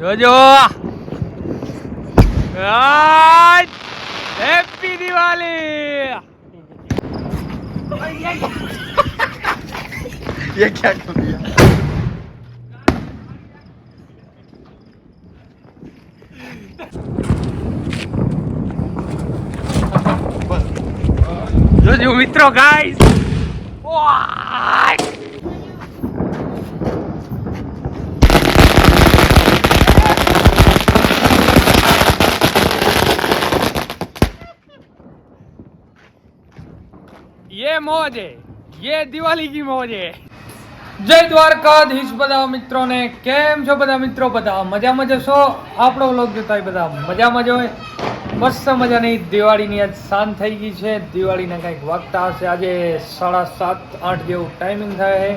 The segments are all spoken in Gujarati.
જોજો હેપી દિવાળી। ये क्या कर दिया? જોજો મિત્રો ગાઈસ ये मौज है, ये दिवाली की मौज है। जय द्वारकाधीश બધા મિત્રોને કેમ છો બધા મિત્રો? બધા મજામાં જશો? આપણો વ્લોગ જોતા હોય બધા મજામાં જ હોય। મસ્ત મજાની દિવાળીની આજ સાંજ થઈ ગઈ છે। દિવાળીના કંઈક વાગતા હશે, આજે 7:30-8 જેવું ટાઈમિંગ થાય છે।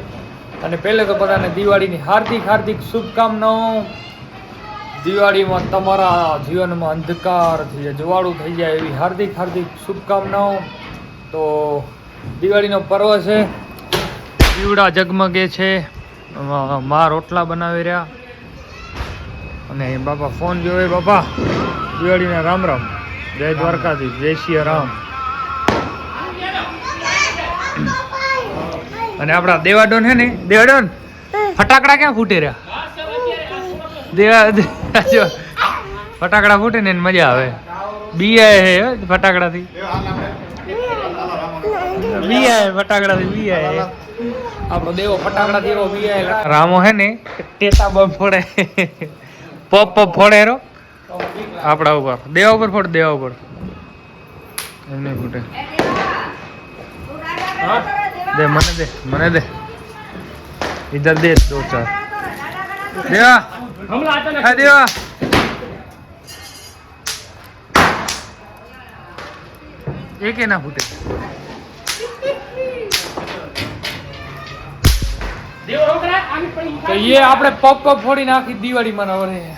અને પહેલે તો બધાને દિવાળીની હાર્દિક હાર્દિક શુભકામનાઓ। દિવાળીમાં તમારા જીવનમાં અંધકારથી અજવાળું થઈ જાય એવી હાર્દિક હાર્દિક શુભકામનાઓ। તો દિવાળીનો પર્વ છે, દીવડા ઝગમગે છે, મા રોટલા બનાવી રહ્યા અને બાપા ફોન જોવે। બાપા દિવાળીના રામ રામ, જય દ્વારકાધીશ, જય શ્રી રામ। અને આપણા દેવાડોન હે ને, દેવાડોન ફટાકડા ક્યાં ફૂટે રહ્યા? ફટાકડા ફૂટે ને મજા આવે, બીઆ હે ફટાકડાથી, બીઆ ફટાકડાથી બીઆ। આપણો દેવો ફટાકડાથી એવો બીઆ રામો હે ને ટેટા બમ ફોડે, પોપ પોપ ફોડે રો આપડા ઉપર, દેવા ઉપર ફોડ, દેવા ઉપર એમને ફૂટે। દે મને દે इधर दे 2-4 देवा, हाँ देवा एक है ना फूटे। तो ये आपने पॉप पॉप फोड़ी नाखी दिवाળી मनाव रहे हैं।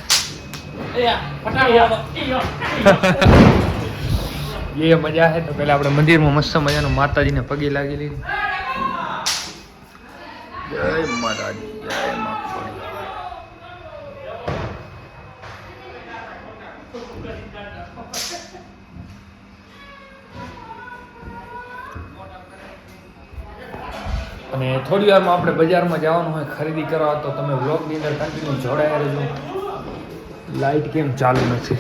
ये मजा है। तो पहले આપણે મંદિરમાં મસ્ત મજાનો માતાજીને પગે લાગી લીધી। जय माताजी, जय माँ खोड़ी। અને થોડી વારમાં આપણે બજારમાં જવાનું હોય ખરીદી કરવા, તો તમે વ્લોગની અંદર કન્ટિન્યુ જોડાયા રહેજો। લાઈટ કેમ ચાલુ નથી?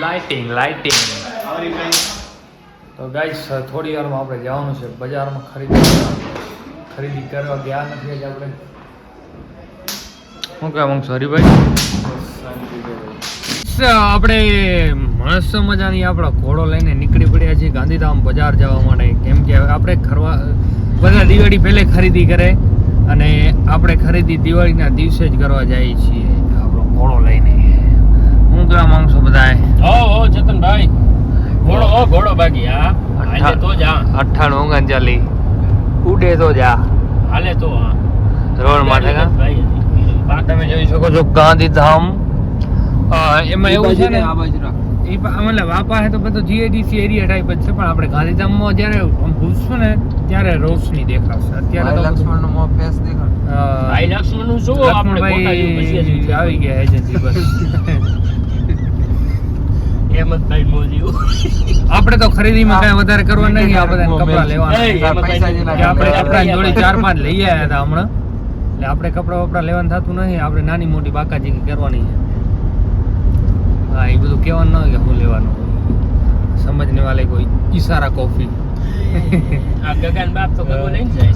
લાઇટિંગ તો ગાઈસ થોડી વારમાં આપણે જવાનું છે બજારમાં ખરીદી કરવા ગયા નથી આજે આપણે। શું કહેવા માંગશો હરિભાઈ? આપણે મસ્ત મજાની આપણો ઘોડો લઈને નીકળી પડ્યા છીએ ગાંધીધામ બજાર જવા માટે। કેમ કે આપણે બધા દિવાળી પહેલે ખરીદી કરે અને આપણે ખરીદી દિવાળીના દિવસે જ કરવા જઈએ છીએ આપણો ઘોડો લઈને। હું કહેવા માંગશો બધાએ? ઓ ચેતનભાઈ, ઘોડો બાકી હા હાલે તો જા, 98 ઉડે તો જા, હાલે તો હા રોડ માટે તમે જોઈ શકો છો ગાંધીધામ। એમાં એવું છે ને, એ મતલબ વાપા હે તો બધો જીઆઈડીસી એરિયા ટાઈપ જ છે, પણ આપણે ગાંધીધામમાં જ્યારે ઘૂસશું ને ત્યારે રોશની દેખાશે। અત્યારે તો લક્ષ્મણનો મોં ફેસ દેખાડ। ભાઈ લક્ષ્મણનું શું આપણે લક્ષ્મણભાઈ આવી ગયા એજન્સી બસ। હેમંતભાઈ મોજી આપણે તો ખરીદીમાં કઈ વધારે કરવા નહીં, આ બધા કપડા લેવાના। આપણે કપડા જોડી 4-5 લઈ આવ્યા હતા હમણાં, એટલે આપણે કપડા વપડા લેવાનું થતું નહીં। આપણે નાની મોટી બાકાજી કરવાની છે। હા, એ બધું કહેવાનું ન હોય કે હું લેવાનું, સમજને વાલે કોઈ ઈશારા કોફી। આ ગગન બાપ તો કરવો નહીં જાય।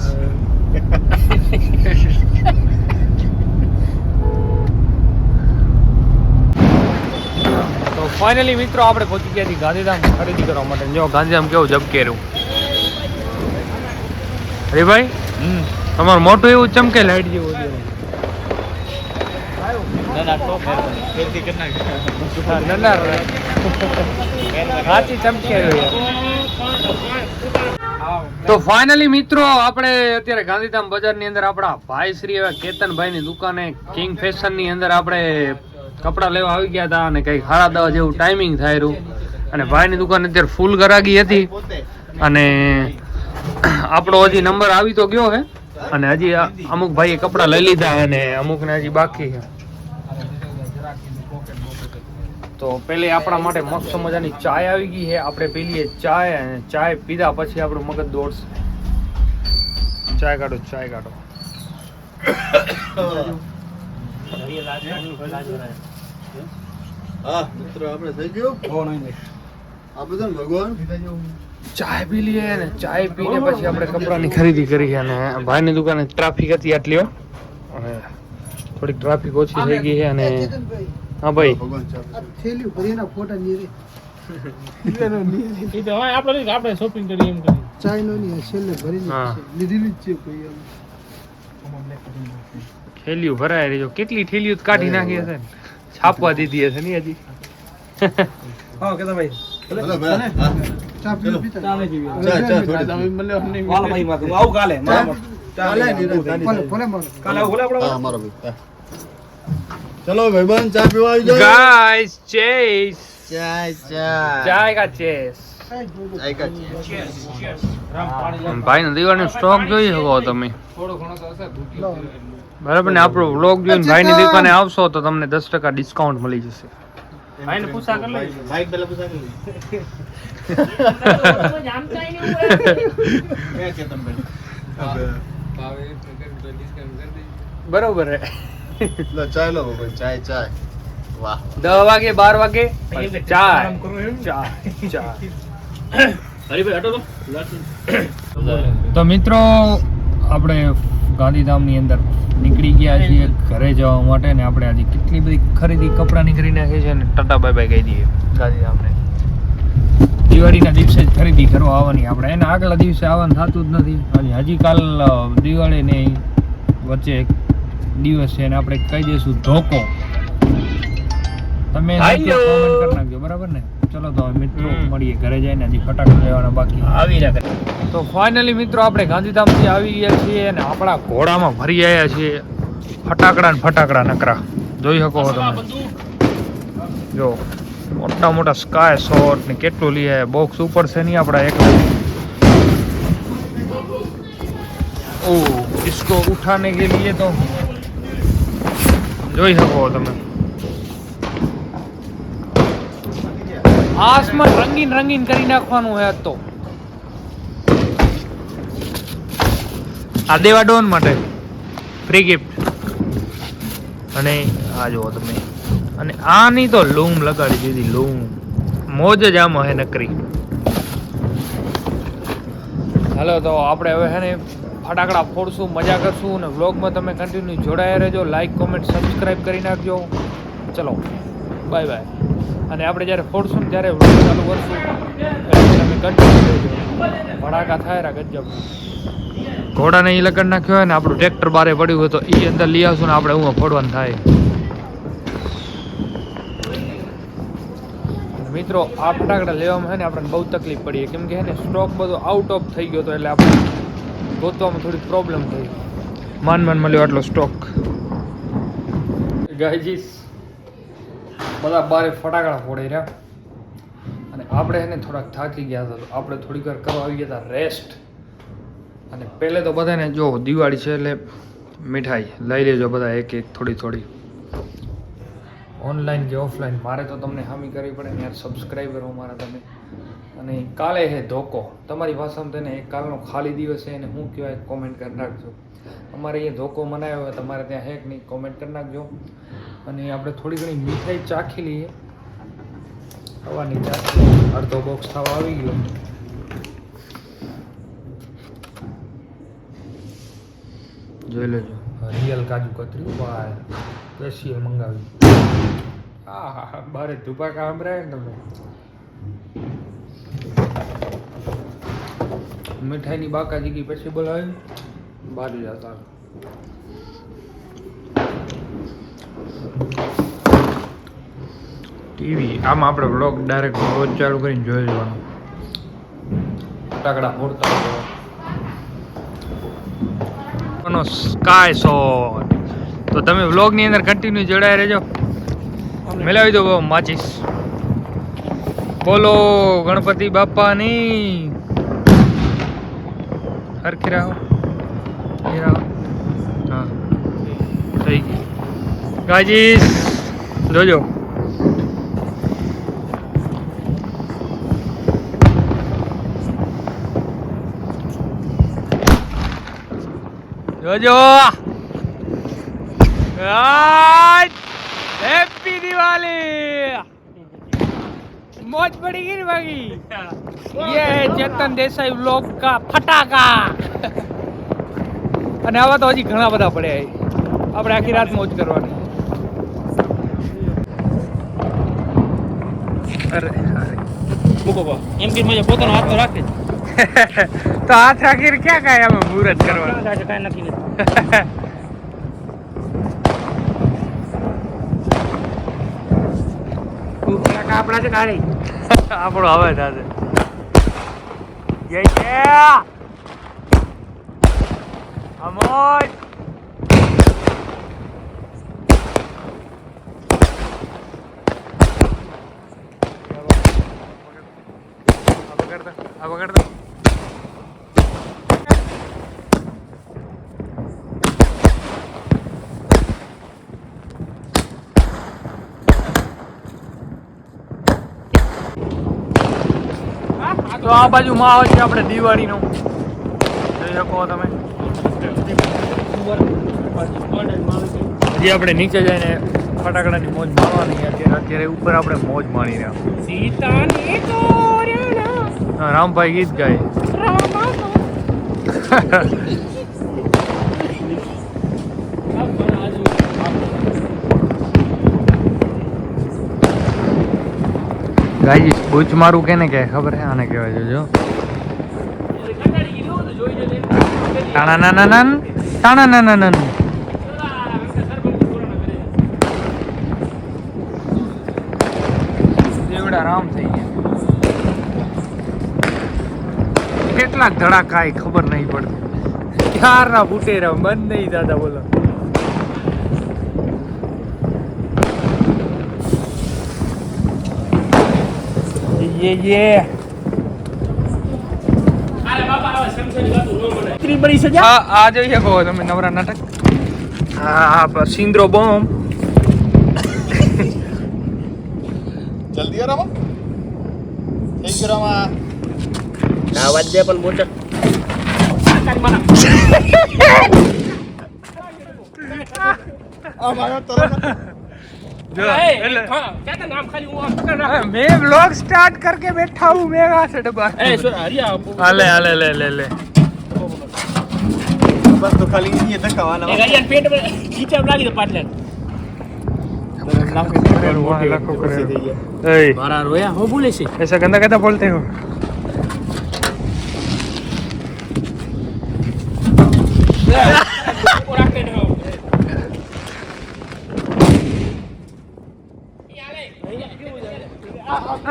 તો ફાઇનલી મિત્રો આપણે પહોંચી ગયા છીએ ગાંધીધામ ખરીદી કરવા માટે। જો ગાંધીધામ કેવું ઝબકે રહ્યું અરે ભાઈ, તમારું મોટું એવું ચમકે લાઈટ જેવું સાચી ચમકે રહ્યું। તો ફાઇનલી મિત્રો આપણે અત્યારે ગાંધીધામ બજારની અંદર આપણા ભાઈ શ્રી એવા કેતનભાઈની દુકાને કિંગ ફેશનની અંદર આપણે કપડા લેવા આવી ગયા હતા અને કંઈક 10:30 જેવું ટાઈમિંગ થાય રહ્યું। અને ભાઈની દુકાન અત્યારે ફૂલ ગરાગી હતી અને આપણો હજી નંબર આવી તો ગયો હે, અને હજી અમુક ભાઈએ કપડા લઈ લીધા અને અમુકને હજી બાકી છે. તો પેલે આપણા માટે મસ્ત મજાની ચાય આવી ગઈ છે. આપણે પી લઈએ ચાય અને ચાય પીધા પછી આપણું મગજ દોડશે. ચાય કાઢો, ચાય કાઢો. હા મિત્રો આપણે થઈ ગયું આપણે તો ભગવાન ચાય પી લઈએ ને ચાય પીને પછી આપણે કપડાની ખરીદી કરી. અને ભાઈની દુકાને ટ્રાફિક હતી આટલી હો. અને થોડીક ટ્રાફિક ઓછી થઈ ગઈ છે. અને હા ભાઈ ભગવાન થેલી ભરીના ફોટા નીરે ઈ તો હવે આપણે શોપિંગ કરી એમ કરી. ચાઇનો ની છેલ્લે ભરીને હા. લીધેલી જ છે કોઈ એમ. થેલીઓ ભરાય રહી. કેટલી થેલીઓ તો કાઢી નાખી હશે ને, છાપવા દીધી હશે ને હજી. હા કેતા ભાઈ ભલે ભાઈ હા ચા પીઓ પીતા ચા થોડી વાલા ભાઈ માં આવું કાલે ચાલે ભલે મારો કાલે હા મારો ભાઈ ચલો ભાઈબંધ ચા પીવા આવી જાઓ ગાઈસ ચેસ ચાય ચાય ચાય કા ચેસ. ચાય કા ભાઈનો દિવાળીનો સ્ટોક જોઈ શકો તમે. બરાબર ને? આપણો વ્લોગ જોઈને ભાઈની દુકાને આવશો તો તમને 10% ડિસ્કાઉન્ટ મળી જશે. ભાઈને પૂછા કર લે. ભાઈ પેલા પૂછા કે જાણતા ઈ એ કેતન ભાઈ બરોબર હે. લો ચાય લો ભાઈ ચાય ચાય વાહ 10 વાગે 12 વાગે ચાય ચાય ચાય. હરીભાઈ હટો તો. તો મિત્રો આપણે ગાંધીધામની અંદર નીકળી ગયા છીએ ઘરે જવા માટે. ને આપણે આજે કેટલી બધી ખરીદી કપડાની કરી નાખી છે. અને ટાટા બાય બાય કહી દઈએ ગાંધીધામને. દિવાળીના દિવસે જ ખરીદી કરવા આવવાની. આપણે એના આગલા દિવસે આવવાનું થતું જ નથી. હજી કાલ દિવાળીને વચ્ચે એક દિવસ છે અને આપણે કહી દઈશું ધોકો. તમે કોમેન્ટ કરી નાખજો, બરાબર ને? ચલો તો હવે મિત્રો મળીએ ઘરે જઈને. હજી ફટાકડા લેવાના બાકી આવી રહ્યા. તો ફાઇનલી મિત્રો આપણે ગાંધીધામથી આવી ગયા છીએ અને આપણા ઘોડામાં ભરી આવ્યા છીએ ફટાકડા ને ફટાકડા નકરા. જોઈ શકો છો તમે. જો મોટા મોટા સ્કાય શોટ ને કેટલું લઈ આવ્યા. બોક્સ ઉપર છે નહીં આપણા એકલા. ઓ इसको उठाने के लिए तो જોઈ શકો તમે. આસમાન રંગીન રંગીન કરી નાખવાનું હોય તો આ દેવા ડોન માટે ફ્રી ગિફ્ટ. અને આ જુઓ તમે. અને આની તો લૂમ લગાડી દીધી. લૂમ મોજ જ આમાં હે નકરી. હાલો તો આપણે હવે હે ને ફટાકડા ફોડશું, મજા કરશું. અને વ્લોગમાં તમે કન્ટિન્યુ જોડાયા રહેજો. લાઈક કોમેન્ટ સબસ્ક્રાઈબ કરી નાખજો. ચલો બાય બાય. અને આપણે જ્યારે ફોડશું ને ત્યારે વ્લોગ ચાલુ કરશું એટલે તમે કન્ટિન્યુ રહેજો. ભડાકા થાય ગજબ. ઘોડાને એ લગાડ નાખ્યો હોય ને આપણું ટ્રેક્ટર બારે પડ્યું હોય તો એ અંદર લઈ આવશું ને આપણે હું ફોડવાનું થાય. મિત્રો આ ફટાકડા લેવામાં છે ને આપણને બહુ તકલીફ પડી કેમ કે છે ને સ્ટોક બધો આઉટ ઓફ થઈ ગયો હતો એટલે આપણે ગોતવામાં થોડી પ્રોબ્લેમ થઈ. માન મળ્યો આટલો સ્ટોક. ગાઈજીસ બધા બારે ફટાકડા ફોડી રહ્યા અને આપણે એને થોડાક થાકી ગયા હતા તો આપણે થોડીક વાર કરવા આવી ગયા હતા રેસ્ટ. અને પહેલે તો બધાને જો દિવાળી છે એટલે મીઠાઈ લઈ લેજો બધા એક એક થોડી થોડી. ઓનલાઈન કે ઓફલાઈન મારે તો તમને હામી કરવી પડે ને યાર. સબસ્ક્રાઈબરો મારા તમે. અને કાલે હે ધોકો. તમારી ભાષામાં તેને એક કાલનો ખાલી દિવસ છે એને શું કહેવાય કોમેન્ટ કરી નાખજો. અમારે અહીંયા ધોકો મનાયો હોય તમારે ત્યાં હે કે નહીં કોમેન્ટ કરી નાખજો. અને આપણે થોડી ઘણી મીઠાઈ ચાખી લઈએ. હવાની ચાખી અડધો બોક્સ થવા આવી ગયો. જોઈ લેજો રિયલ કાજુ કતરી ભાઈ સ્પેશિયલ મંગાવી. હા હા હા બારે ધુપાકા સાંભળાય ને તમે. મીઠાઈની બાકાજી ગઈ પછી બોલાવી બારી જતા. ટીવી આમાં આપણે બ્લોગ ડાયરેક્ટ રોજ ચાલુ કરીને જોઈ લેવાનું. ફટાકડા ફોડતા સ્કાય શોટ. તો તમે વ્લોગની અંદર કન્ટિન્યુ જોડાઈ રહેજો. મેળવી દો માચીસ. બોલો ગણપતિ બાપાની હરખી રાહો. હા થઈ ગઈ ગાજીસ જોજો જોજો હેપી દિવાળી मौज पड़ी गई भाई ये है चेतन देसाई व्लॉग का फटाका અને આવા તો હજી ઘણા બધા પડ્યા આપણે આખી રાત મોજ કરવાની અરે મૂકો બા એમ કે મજા પોતાનો હાથ તો રાખે તો હાથ રાખીને ક્યાં કાંઈ અમે મુહૂર્ત કરવાનું કાંઈ નથી આપણા છે કાઢી આપણો હવે થશે જય અમોજ તો આ બાજુ માહોલ છે આપણે દિવાળીનો જોઈ શકો તમે હજી આપણે નીચે જઈને ફટાકડાની મોજ માણવાની અત્યારે ઉપર આપણે મોજ માણી રહ્યા રામભાઈ ગીત ગાય ગાઈસ બુચ મારું કેને કે ખબર હે આને કહેવાય છે જો તાણાનાનાનન તાણાનાનાનન દેવડા રામ થઈ ગયા કેટલાક ધડાકા એ ખબર નહીં પડતી ક્યારના ફૂટેરા બંધ નહીં દાદા બોલો ये आ जाइए को તમે નવરા નાટક હા સિંદ્રો બોમ્બ જલ્દી આરામ એક ગ્રામ ના વાજ દે પણ મોટર આ મારો તરફ मैं व्लॉग स्टार्ट करके बैठा हूँ मेरा से डब्बा ले ले ले ले ले बस तो खाली ये धक्कावाना पेट में खींचा लागी तो पाटले मारा रोया हो बोले से ऐसा गंदा कहता बोलते हो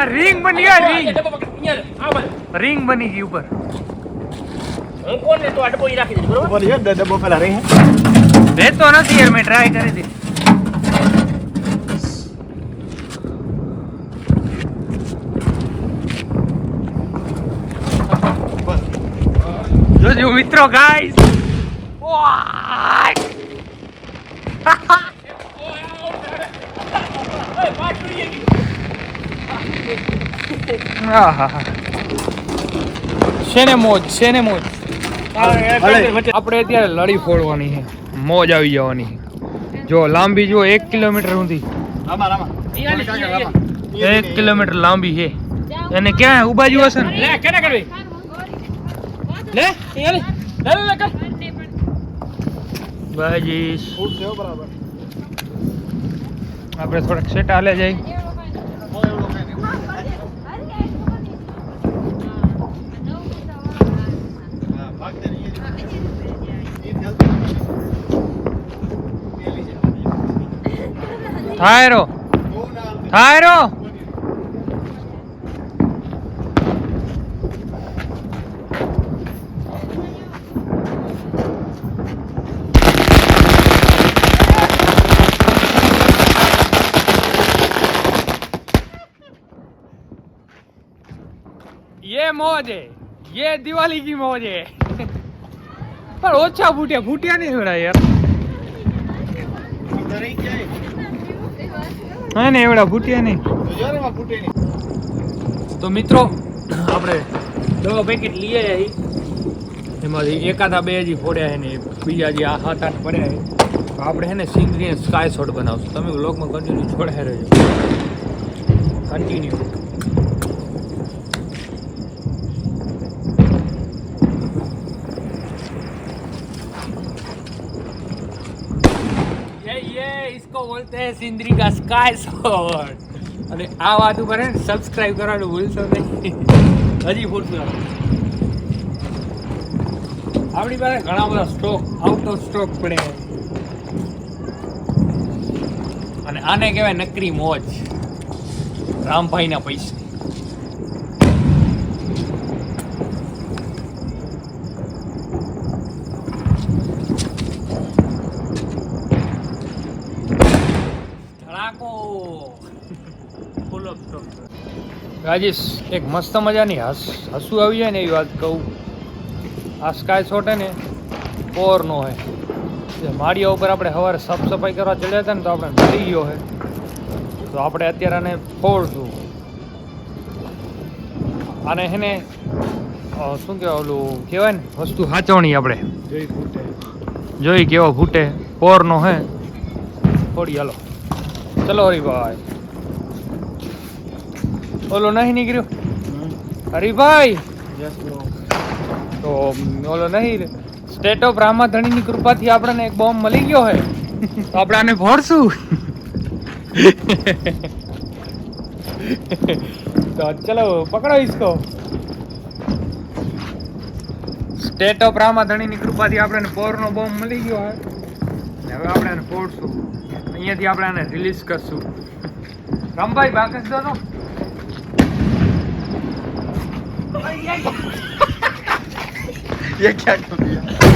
रिंग बन गया रिंग बनी गई ऊपर कौन ने तो अटपो ही राखी दी बरोबर ऊपर ये डब्बो पेला रही है रे तो नहीं यार मैं ट्राई कर दी जो मित्रों गाइस શેને મોજ આપણે અત્યારે લડી ફોડવાની છે મોજ આવી જવાની જો લાંબી જો 1 કિલોમીટર સુધી આમાં 1 કિલોમીટર લાંબી છે એને ક્યાં ઉભા જ હશે ને લે કેને કરવી લે લે લે કર બાજી ફૂટ છે બરાબર આપણે થોડાક સેટ હાલે જાય થાયરો ये मौज है ये दिवाली की मौज है પણ ઓછા ફૂટ્યા નહીં એવડા યાર હા ને એવડા ફૂટ્યા નહીં તો મિત્રો આપણે 10 પેકેટ લઈ આવ્યા એમાંથી એકાદા 2 હજી ફોડ્યા છે ને બીજા હજી આ 7-8 પડ્યા છે તો આપણે છે ને સિંગરી સ્કાય શોટ બનાવશું તમે વ્લોગમાં કન્ટિન્યુ જોડાઈ રહેજો કન્ટિન્યુ ये इसको बोलते हैं सिंदरी का स्काय शॉट અને આ વાત ઉપર હે સબસ્ક્રાઇબ કરવાનું ભૂલશો નહીં હજી ફૂટશું આપણી પાસે ઘણા બધા સ્ટોક આઉટ ઓફ સ્ટોક પડે અને આને કહેવાય નકરી મોજ રામભાઈના પૈસા રાજેશ એક મસ્ત મજાની હસવું આવી જાય ને એવી વાત કહું આ સ્કાય શોટ હે ને પોરનો હે માળિયા ઉપર આપણે સવારે સાફ સફાઈ કરવા ચડ્યા હતા ને તો આપણે મળી ગયો હે તો આપણે અત્યારે આને ફોડશું આને હે ને શું કહેવાય ઓલું કહેવાય ને વસ્તુ સાચવણી આપણે જોઈ કેવો ફૂટે પોરનો હે ફોડી હાલો ચલો હરીભાઈ ઓલો નહીં નીકળ્યો હરીભાઈ તો ઓલો નહીં સ્ટેટ ઓફ રામાધણીની કૃપાથી આપણને એક બોમ્બ મળી ગયો હે તો આપણે આને ફોડશું તો ચલો પકડો इसको સ્ટેટ ઓફ રામાધણીની કૃપાથી આપણને પોરનો બોમ્બ મળી ગયો હે હવે આપણે આને ફોડશું અહીંયાથી આપણે આને રિલીઝ કરશું રામભાઈ બાકસ દો ये क्या कर दिया